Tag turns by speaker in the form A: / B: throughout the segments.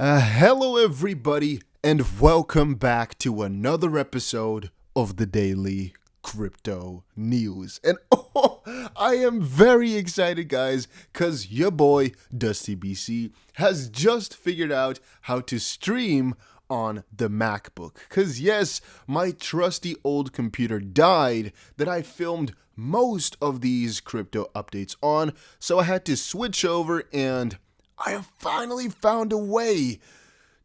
A: Hello, everybody, and welcome back to another episode of the Daily Crypto News. And I am very excited, guys, because your boy, Dusty BC, has just figured out how to stream on the MacBook. Because, yes, my trusty old computer died that I filmed most of these crypto updates on, so I had to switch over and I have finally found a way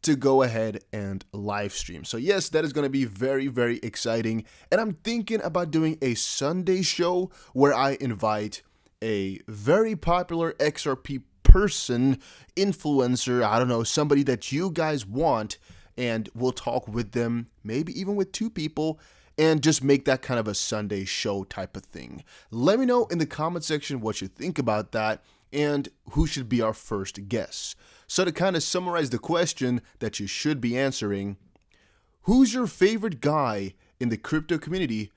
A: to go ahead and live stream. So yes, that is going to be very, very exciting. And I'm thinking about doing a Sunday show where I invite a very popular XRP person, influencer, I don't know, somebody that you guys want, and we'll talk with them, maybe even with two people, and just make that kind of a Sunday show type of thing. Let me know in the comment section what you think about that and who should be our first guest. So to kind of summarize the question that you should be answering, who's your favorite guy in the crypto community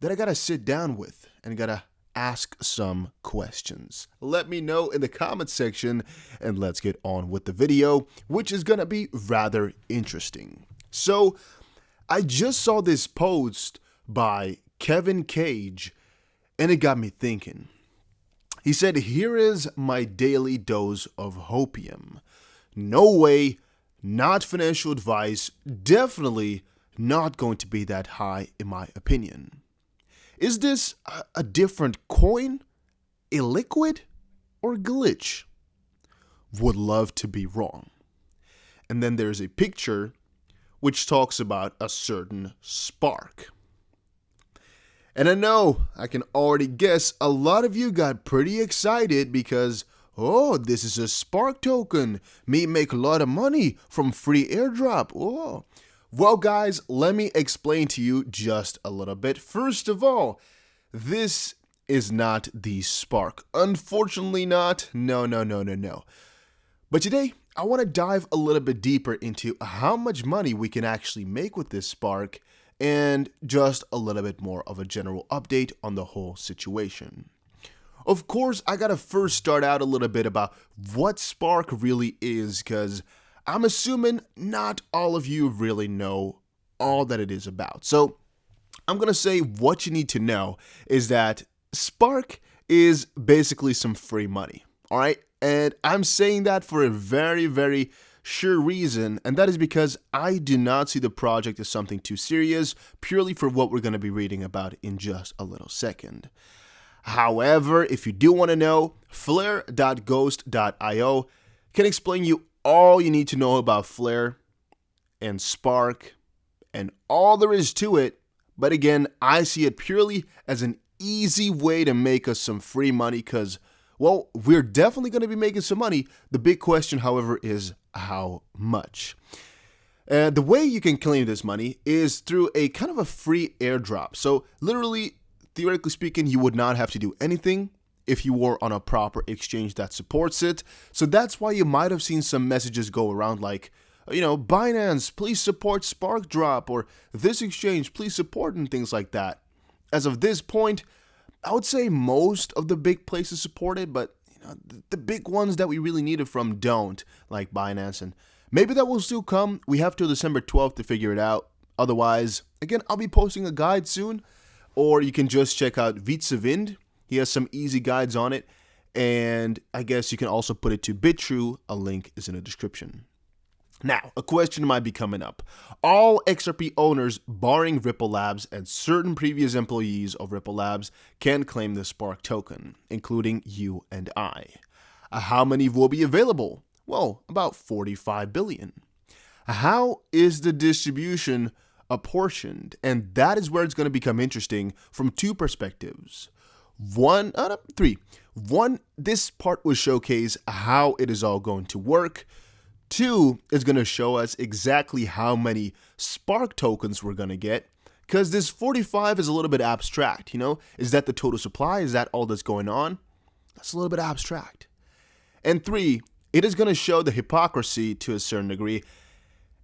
A: that I gotta sit down with and gotta ask some questions? Let me know in the comment section and let's get on with the video, which is gonna be rather interesting. So I just saw this post by Kevin Cage and it got me thinking. He said, "Here is my daily dose of hopium. No way, not financial advice, definitely not going to be that high in my opinion. Is this a different coin, a liquid, or a glitch? Would love to be wrong." And then there's a picture which talks about a certain spark. And I know, I can already guess, a lot of you got pretty excited because, oh, this is a Spark token. Me make a lot of money from free airdrop. Oh. Well, guys, let me explain to you just a little bit. First of all, this is not the Spark. Unfortunately not. No. But today, I want to dive a little bit deeper into how much money we can actually make with this Spark and just a little bit more of a general update on the whole situation. Of course, I gotta first start out a little bit about what Spark really is, because I'm assuming not all of you really know all that it is about. So I'm gonna say what you need to know is that Spark is basically some free money, all right? And I'm saying that for a very, very sure reason, and that is because I do not see the project as something too serious, purely for what we're going to be reading about in just a little second. However, if you do want to know, flare.ghost.io can explain you all you need to know about Flare and Spark and all there is to it. But again, I see it purely as an easy way to make us some free money because, well, we're definitely going to be making some money. The big question, however, is how much. The way you can claim this money is through a kind of a free airdrop. So literally, theoretically speaking, you would not have to do anything if you were on a proper exchange that supports it. So that's why you might have seen some messages go around like, Binance, please support Spark Drop, or this exchange, please support, and things like that. As of this point, I would say most of the big places support it, but the big ones that we really need it from don't, like Binance, and maybe that will still come. We have till December 12th to figure it out. Otherwise, again, I'll be posting a guide soon, or you can just check out Vitsavind. He has some easy guides on it, and I guess you can also put it to BitTorrent. A link is in the description. Now, a question might be coming up. All XRP owners, barring Ripple Labs and certain previous employees of Ripple Labs, can claim the Spark token, including you and I. How many will be available? Well, about 45 billion. How is the distribution apportioned? And that is where it's going to become interesting from two perspectives. Three. One, this part will showcase how it is all going to work. Two is going to show us exactly how many Spark tokens we're going to get, because this 45 is a little bit abstract, Is that the total supply? Is that all that's going on? That's a little bit abstract. And three, it is going to show the hypocrisy to a certain degree,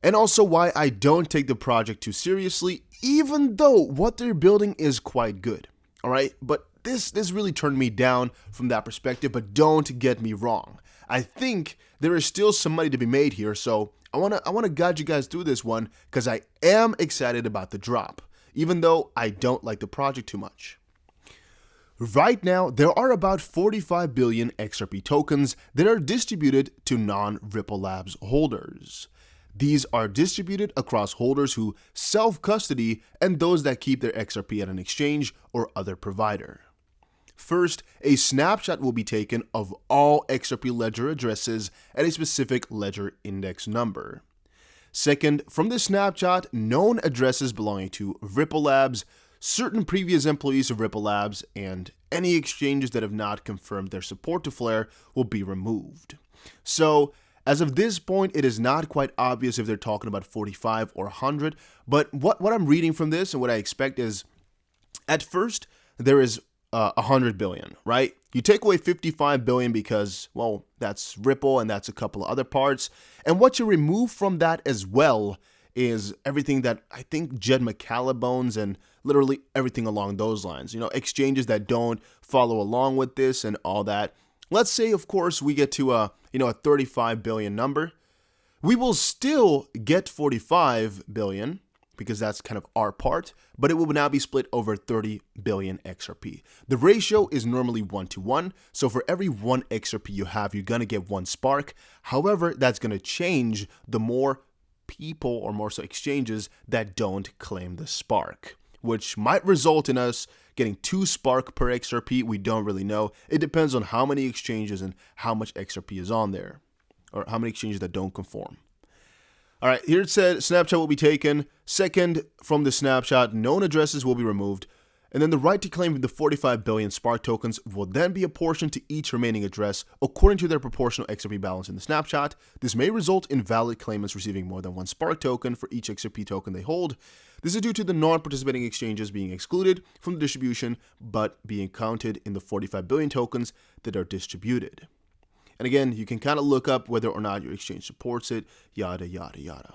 A: and also why I don't take the project too seriously, even though what they're building is quite good, all right? But this really turned me down from that perspective, but don't get me wrong. I think there is still some money to be made here, so I wanna guide you guys through this one because I am excited about the drop, even though I don't like the project too much. Right now, there are about 45 billion XRP tokens that are distributed to non-Ripple Labs holders. These are distributed across holders who self-custody and those that keep their XRP at an exchange or other provider. First, a snapshot will be taken of all XRP ledger addresses at a specific ledger index number. Second, from this snapshot, known addresses belonging to Ripple Labs, certain previous employees of Ripple Labs, and any exchanges that have not confirmed their support to Flare will be removed. So, as of this point, it is not quite obvious if they're talking about 45 or 100, but what I'm reading from this and what I expect is, at first, there is 100 billion, right? You take away 55 billion because, well, that's Ripple and that's a couple of other parts, and what you remove from that as well is everything that I think Jed McCaleb owns and literally everything along those lines. Exchanges that don't follow along with this and all that. Let's say, of course, we get to a 35 billion number. We will still get 45 billion because that's kind of our part, but it will now be split over 30 billion XRP. The ratio is normally 1-to-1, so for every 1 XRP you have, you're going to get 1 Spark. However, that's going to change the more people or more so exchanges that don't claim the Spark, which might result in us getting 2 Spark per XRP. We don't really know. It depends on how many exchanges and how much XRP is on there, or how many exchanges that don't conform. All right, here it said snapshot will be taken. Second, from the snapshot, known addresses will be removed. And then the right to claim the 45 billion Spark tokens will then be apportioned to each remaining address according to their proportional XRP balance in the snapshot. This may result in valid claimants receiving more than 1 Spark token for each XRP token they hold. This is due to the non-participating exchanges being excluded from the distribution, but being counted in the 45 billion tokens that are distributed. And again, you can kind of look up whether or not your exchange supports it, yada, yada, yada.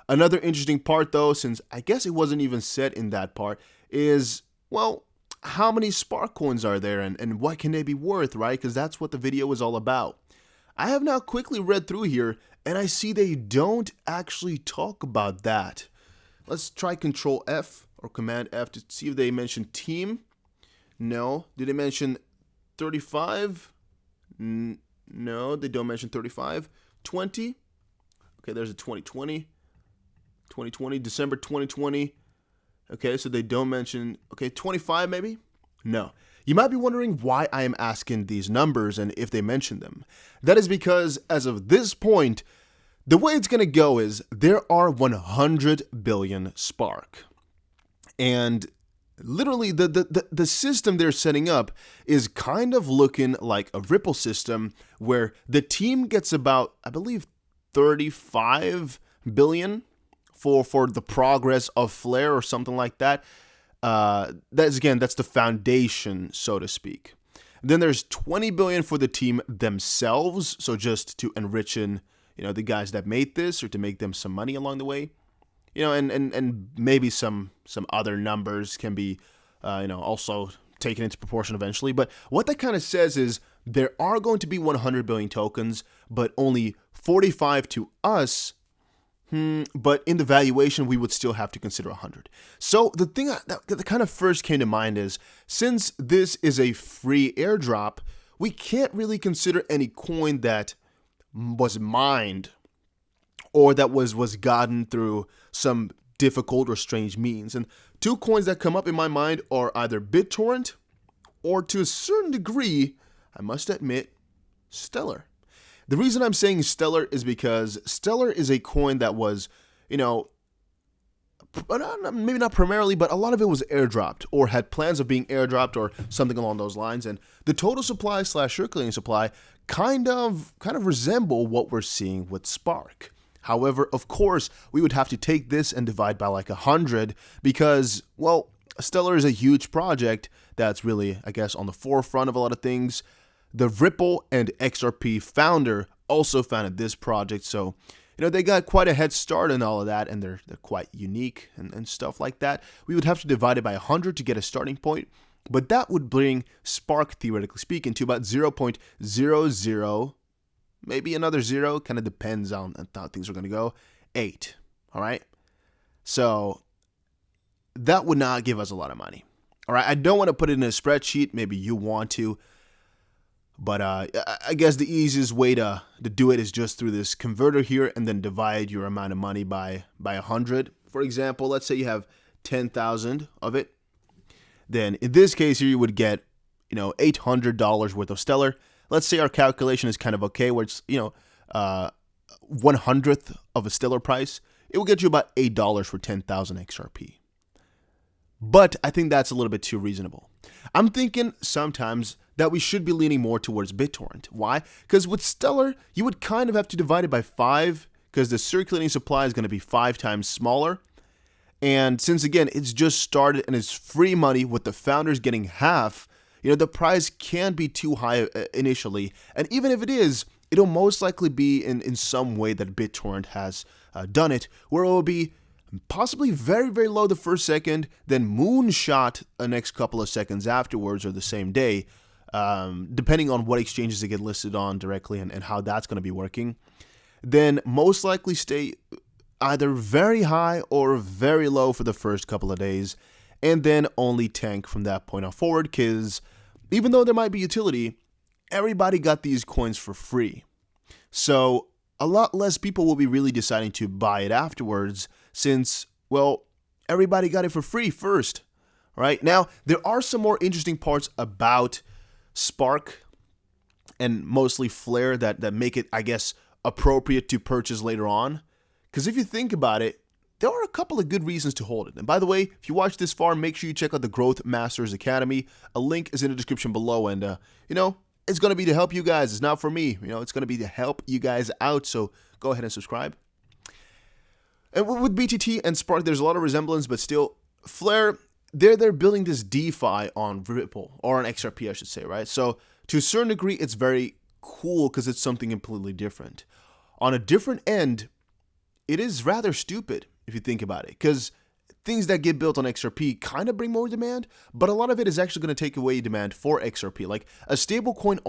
A: Another interesting part though, since I guess it wasn't even said in that part, is, well, how many Spark coins are there and what can they be worth, right? Because that's what the video is all about. I have now quickly read through here and I see they don't actually talk about that. Let's try Control F or Command F to see if they mention team. No. Did they mention 35? No, they don't mention 35. 20? Okay, there's a 2020. 2020, December 2020. Okay, so they don't mention, 25 maybe? No. You might be wondering why I am asking these numbers and if they mention them. That is because as of this point, the way it's going to go is there are 100 billion Spark. And literally the system they're setting up is kind of looking like a Ripple system where the team gets about, I believe, 35 billion for the progress of Flare or something like that. That's the foundation, so to speak. Then there's 20 billion for the team themselves, so just to enrich the guys that made this or to make them some money along the way. And maybe some other numbers can be also taken into proportion eventually. But what that kind of says is there are going to be 100 billion tokens, but only 45 to us. But in the valuation, we would still have to consider 100. So the thing that kind of first came to mind is, since this is a free airdrop, we can't really consider any coin that was mined or that was gotten through some difficult or strange means. And 2 coins that come up in my mind are either BitTorrent or, to a certain degree, I must admit, Stellar. The reason I'm saying Stellar is because Stellar is a coin that was, maybe not primarily, but a lot of it was airdropped or had plans of being airdropped or something along those lines. And the total supply / circulating supply kind of resemble what we're seeing with Spark. However, of course, we would have to take this and divide by like 100 because, well, Stellar is a huge project that's really, I guess, on the forefront of a lot of things. The Ripple and XRP founder also founded this project, so they got quite a head start and all of that, and they're quite unique and stuff like that. We would have to divide it by 100 to get a starting point, but that would bring Spark, theoretically speaking, to about 0.00 maybe another 0, kind of depends on how things are going to go. 8, all right? So that would not give us a lot of money, all right? I don't want to put it in a spreadsheet. Maybe you want to, but I guess the easiest way to do it is just through this converter here and then divide your amount of money by 100. For example, let's say you have 10,000 of it. Then in this case here, you would get, $800 worth of Stellar. Let's say our calculation is kind of okay, where it's, 1/100th of a Stellar price. It will get you about $8 for 10,000 XRP. But I think that's a little bit too reasonable. I'm thinking sometimes that we should be leaning more towards BitTorrent. Why? Because with Stellar, you would kind of have to divide it by 5 because the circulating supply is going to be 5 times smaller. And since, again, it's just started and it's free money with the founders getting half, the price can't be too high initially. And even if it is, it'll most likely be in some way that BitTorrent has done it, where it will be possibly very, very low the first second, then moonshot the next couple of seconds afterwards or the same day, depending on what exchanges they get listed on directly and how that's going to be working. Then most likely stay either very high or very low for the first couple of days, and then only tank from that point on forward, because even though there might be utility, everybody got these coins for free. So a lot less people will be really deciding to buy it afterwards since, well, everybody got it for free first, right? Now, there are some more interesting parts about Spark and mostly Flare that make it, I guess, appropriate to purchase later on. Because if you think about it, there are a couple of good reasons to hold it. And by the way, if you watch this far, make sure you check out the Growth Masters Academy. A link is in the description below. And, it's going to be to help you guys. It's not for me. It's going to be to help you guys out. So go ahead and subscribe. And with BTT and Spark, there's a lot of resemblance, but still, Flare, they're building this DeFi on Ripple, or on XRP, I should say, right? So to a certain degree, it's very cool because it's something completely different. On a different end, it is rather stupid if you think about it, because things that get built on XRP kind of bring more demand, but a lot of it is actually going to take away demand for XRP. Like a stablecoin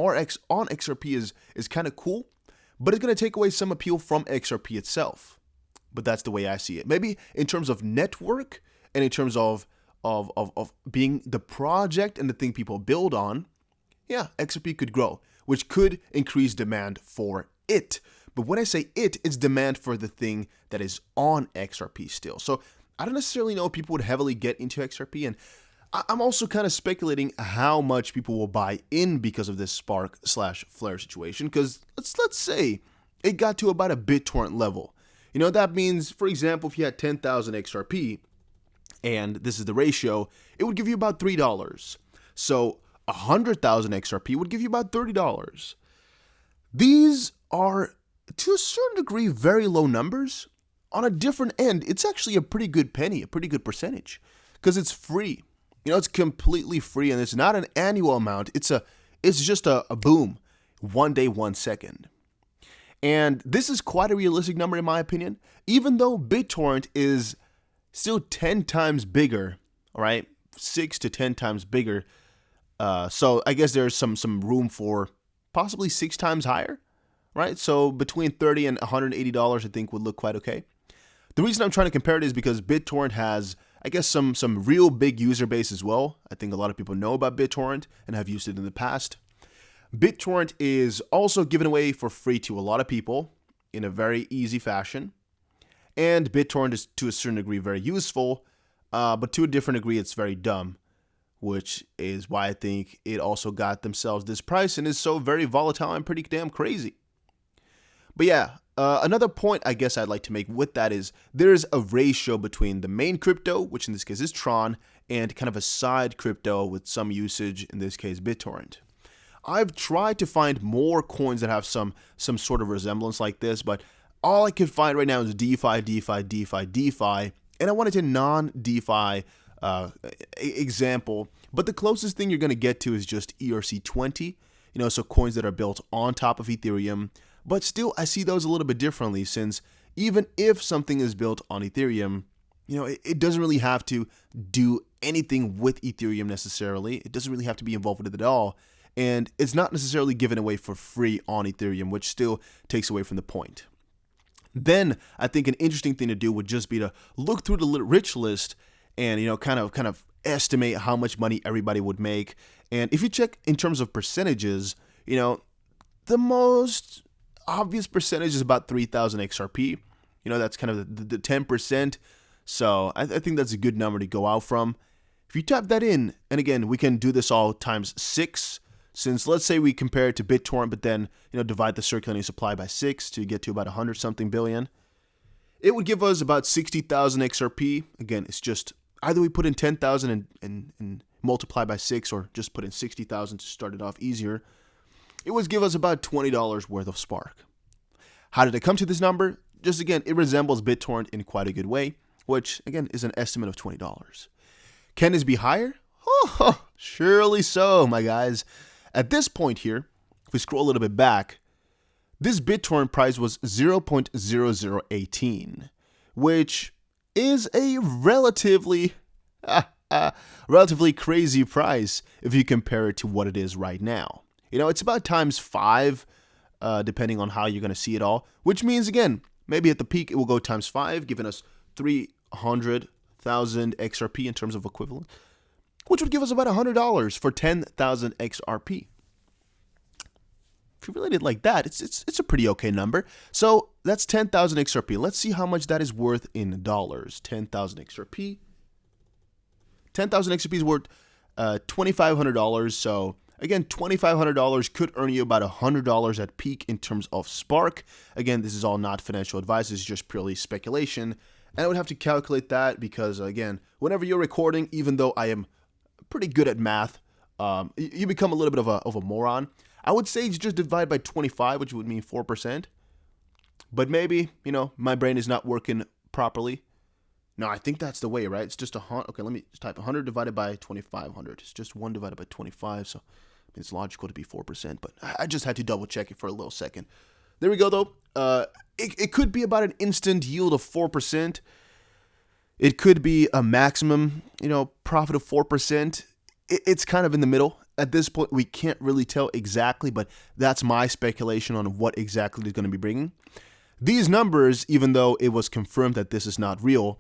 A: on XRP is kind of cool, but it's going to take away some appeal from XRP itself. But that's the way I see it. Maybe in terms of network and in terms of being the project and the thing people build on, yeah, XRP could grow, which could increase demand for it. But when I say it's demand for the thing that is on XRP still. So I don't necessarily know if people would heavily get into XRP, and I'm also kind of speculating how much people will buy in because of this Spark/Flare situation. Because let's say it got to about a BitTorrent level. That means, for example, if you had 10,000 XRP, and this is the ratio, it would give you about $3. So 100,000 XRP would give you about $30. These are, to a certain degree, very low numbers. On a different end, it's actually a pretty good penny, a pretty good percentage, because it's free. It's completely free, and it's not an annual amount. It's just a boom, 1 day, 1 second. And this is quite a realistic number in my opinion, even though BitTorrent is still 10 times bigger, all right, 6 to 10 times bigger. So I guess there's some room for possibly 6 times higher, right? So between $30 and $180, I think would look quite okay. The reason I'm trying to compare it is because BitTorrent has, I guess, some real big user base as well. I think a lot of people know about BitTorrent and have used it in the past. BitTorrent is also given away for free to a lot of people in a very easy fashion. And BitTorrent is, to a certain degree, very useful, but to a different degree, it's very dumb, which is why I think it also got themselves this price and is so very volatile and pretty damn crazy. But yeah, another point I guess I'd like to make with that is there's a ratio between the main crypto, which in this case is Tron, and kind of a side crypto with some usage, in this case BitTorrent. I've tried to find more coins that have some sort of resemblance like this, but all I can find right now is DeFi, DeFi, DeFi, DeFi, and I wanted a non-DeFi example, but the closest thing you're going to get to is just ERC20, so coins that are built on top of Ethereum. But still, I see those a little bit differently, since even if something is built on Ethereum, it doesn't really have to do anything with Ethereum necessarily. It doesn't really have to be involved with it at all. and it's not necessarily given away for free on Ethereum, which still takes away from the point. Then I think an interesting thing to do would just be to look through the rich list and, kind of estimate how much money everybody would make. And if you check in terms of percentages, the most obvious percentage is about 3,000 XRP. That's kind of the 10%. So I think that's a good number to go out from. If you tap that in, and again, we can do this all times 6, since let's say we compare it to BitTorrent, but then, divide the circulating supply by 6 to get to about 100 something billion. It would give us about 60,000 XRP. Again, it's just either we put in 10,000 and multiply by 6, or just put in 60,000 to start it off easier. It would give us about $20 worth of Spark. How did it come to this number? Just again, it resembles BitTorrent in quite a good way, which again is an estimate of $20. Can this be higher? Oh, surely so, my guys. At this point here, if we scroll a little bit back, this BitTorrent price was 0.0018, which is a relatively crazy price if you compare it to what it is right now. It's about times 5, depending on how you're going to see it all, which means, again, maybe at the peak it will go times 5, giving us 300,000 XRP in terms of equivalent, which would give us about $100 for 10,000 XRP. If you relate it like that, it's a pretty okay number. So that's 10,000 XRP. Let's see how much that is worth in dollars. 10,000 XRP. 10,000 XRP is worth $2,500. So again, $2,500 could earn you about $100 at peak in terms of Spark. Again, this is all not financial advice. This is just purely speculation. And I would have to calculate that because, again, whenever you're recording, even though I am pretty good at math, you become a little bit of a moron. I would say just divide by 25, which would mean 4%. But maybe, my brain is not working properly. No, I think that's the way, right? It's just 100. Okay, let me just type 100 divided by 2,500. It's just 1 divided by 25, so it's logical to be 4%. But I just had to double check it for a little second. There we go, though. It could be about an instant yield of 4%. It could be a maximum, profit of 4%. It's kind of in the middle. At this point, we can't really tell exactly, but that's my speculation on what exactly it's going to be bringing. These numbers, even though it was confirmed that this is not real,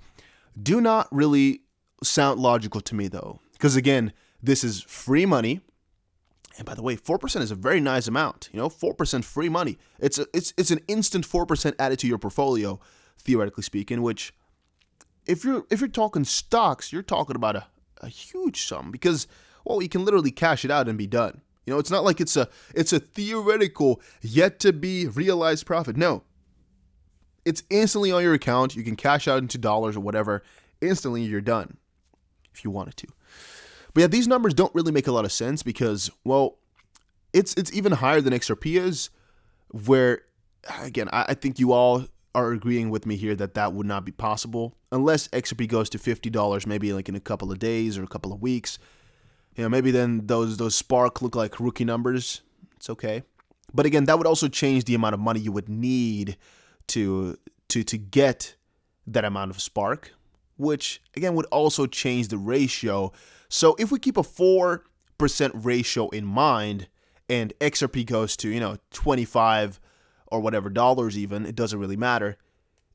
A: do not really sound logical to me, though. Because again, this is free money. And by the way, 4% is a very nice amount. 4% free money. It's an instant 4% added to your portfolio, theoretically speaking, which if you're talking stocks, you're talking about a huge sum because, well, you can literally cash it out and be done. It's not like it's a theoretical yet to be realized profit. No. It's instantly on your account. You can cash out into dollars or whatever. Instantly, you're done if you wanted to. But yeah, these numbers don't really make a lot of sense because, well, it's even higher than XRP is, where, again, I think you all are agreeing with me here that would not be possible unless XRP goes to $50 maybe like in a couple of days or a couple of weeks. Maybe then those Spark look like rookie numbers. It's okay. But again, that would also change the amount of money you would need to get that amount of Spark, which again would also change the ratio. So if we keep a 4% ratio in mind and XRP goes to, 25 or whatever dollars even, it doesn't really matter.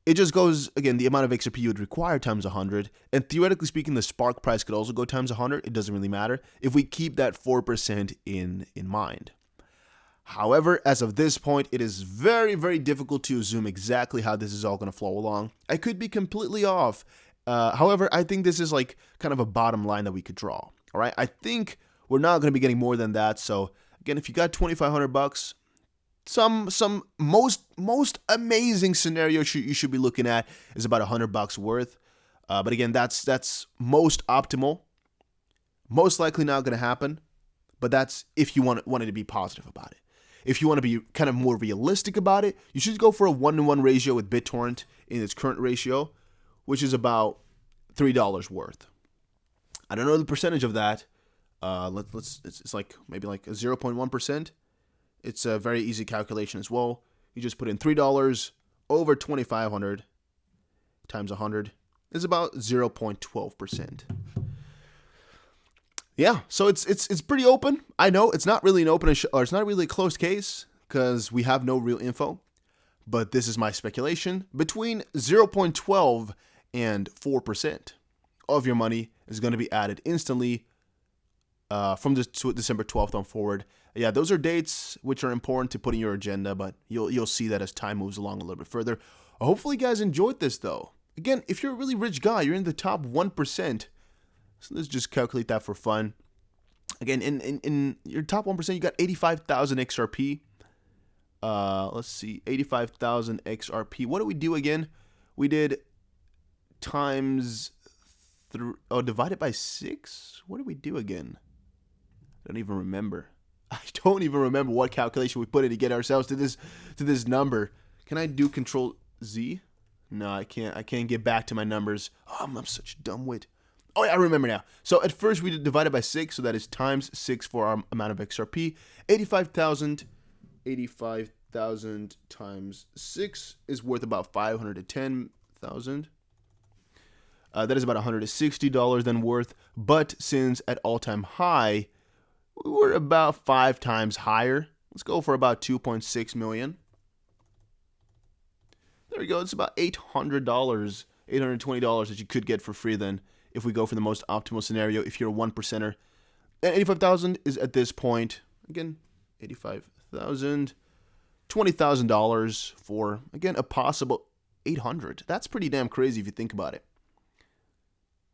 A: It just goes, again, the amount of XRP you would require times 100. And theoretically speaking, the Spark price could also go times 100. It doesn't really matter if we keep that 4% in mind. However, as of this point, it is very, very difficult to assume exactly how this is all going to flow along. I could be completely off. However, I think this is like kind of a bottom line that we could draw. All right. I think we're not going to be getting more than that. So again, if you got $2,500, some most amazing scenario you should be looking at is about $100 worth. But again, that's most optimal. Most likely not going to happen. But that's if you wanted to be positive about it. If you want to be kind of more realistic about it, you should go for a 1-to-1 ratio with BitTorrent in its current ratio, which is about $3 worth. I don't know the percentage of that. It's like maybe like a 0.1%. It's a very easy calculation as well. You just put in $3 over 2,500 times 100 is about 0.12%. Yeah, so it's pretty open. I know it's not really an open or it's not really a closed case because we have no real info. But this is my speculation. Between 0.12 and 4% of your money is going to be added instantly from December 12th on forward. Yeah, those are dates which are important to put in your agenda, but you'll see that as time moves along a little bit further. Hopefully, you guys enjoyed this though. Again, if you're a really rich guy, you're in the top 1%. So let's just calculate that for fun. Again, in your top 1%, you got 85,000 XRP. Let's see, 85,000 XRP. What did we do again? We did times divided by 6. What did we do again? I don't even remember. I don't even remember what calculation we put in to get ourselves to this number. Can I do Control Z? No, I can't. I can't get back to my numbers. Oh, I'm such a dumb wit. Oh yeah, I remember now. So at first we did divided by 6, so that is times 6 for our amount of XRP. 85,000 times 6 is worth about 510,000. That is about $160 then worth. But since at all-time high, we were about 5 times higher. Let's go for about 2.6 million. There we go. It's about $800, $820 that you could get for free then if we go for the most optimal scenario if you're a 1%er. And 85,000 is at this point, again, 85,000, $20,000 for, again, a possible 800. That's pretty damn crazy if you think about it.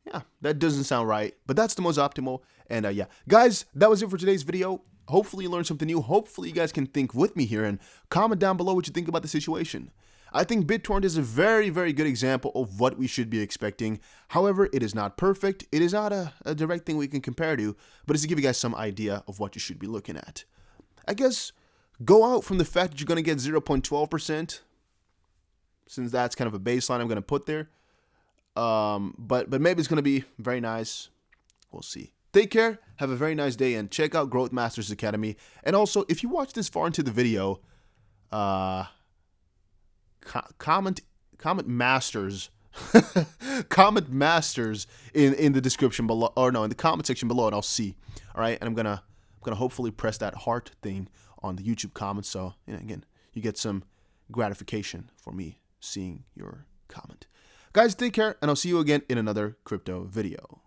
A: Yeah, that doesn't sound right, but that's the most optimal. And yeah, guys, that was it for today's video. Hopefully you learned something new. Hopefully you guys can think with me here and comment down below what you think about the situation. I think BitTorrent is a very, very good example of what we should be expecting. However, it is not perfect. It is not a direct thing we can compare to, but it's to give you guys some idea of what you should be looking at. I guess go out from the fact that you're going to get 0.12%, since that's kind of a baseline I'm going to put there. But maybe it's going to be very nice. We'll see. Take care. Have a very nice day and check out Growth Masters Academy. And also, if you watch this far into the video, comment masters comment masters in the description below, or no, in the comment section below, and I'll see. All right, and I'm gonna hopefully press that heart thing on the YouTube comments, so again, you get some gratification for me seeing your comment. Guys, take care, and I'll see you again in another crypto video.